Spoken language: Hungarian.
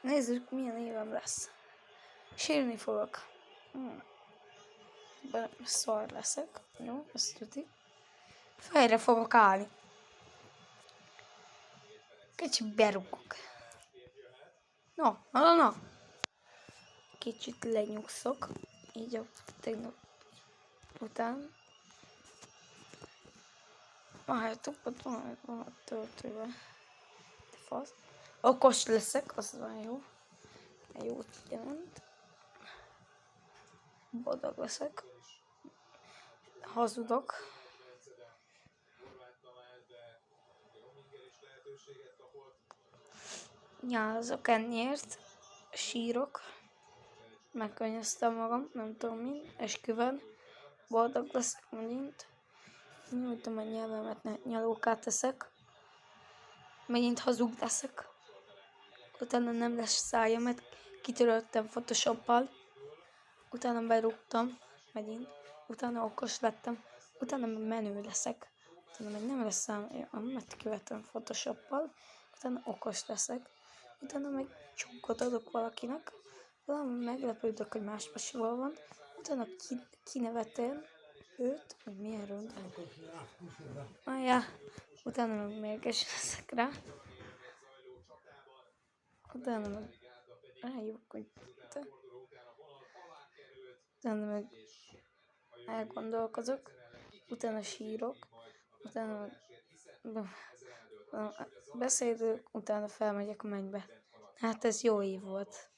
Nézzük, milyen évem lesz. Sírni fogok. Szar leszek. Jó, ezt tuti. Fejre fogok állni. Kicsit berúgok. Na. Kicsit lenyugszok. Így a tegnap után. Várjátok, ott van a töltőben. De fasz. Okos leszek, az van jó. Jót jelent. Boldog leszek. Hazudok. Nyálazok ennyiért. Sírok. Megkönnyeztem magam, nem tudom min. Esküvőn. Boldog leszek megint. Nyújtom a nyelvemet, nyalókát teszek. Megint hazug leszek. Utána nem lesz szája, mert kitöröltem Photoshoppal. Utána berúgtam megint. Utána okos lettem. Utána meg menő leszek. Utána meg nem lesz szája, mert kivettem Photoshoppal. Utána okos leszek. Utána meg csókot adok valakinek. Utána meglepődök, hogy más pasival van. Utána kinevetem őt, hogy milyen rund. Utána meg mérges leszek rá. Utána meg rájövök, hogy utána meg elgondolkozok. Utána sírok. Utána meg beszélök. Utána felmegyek a mennybe. Hát ez jó év volt.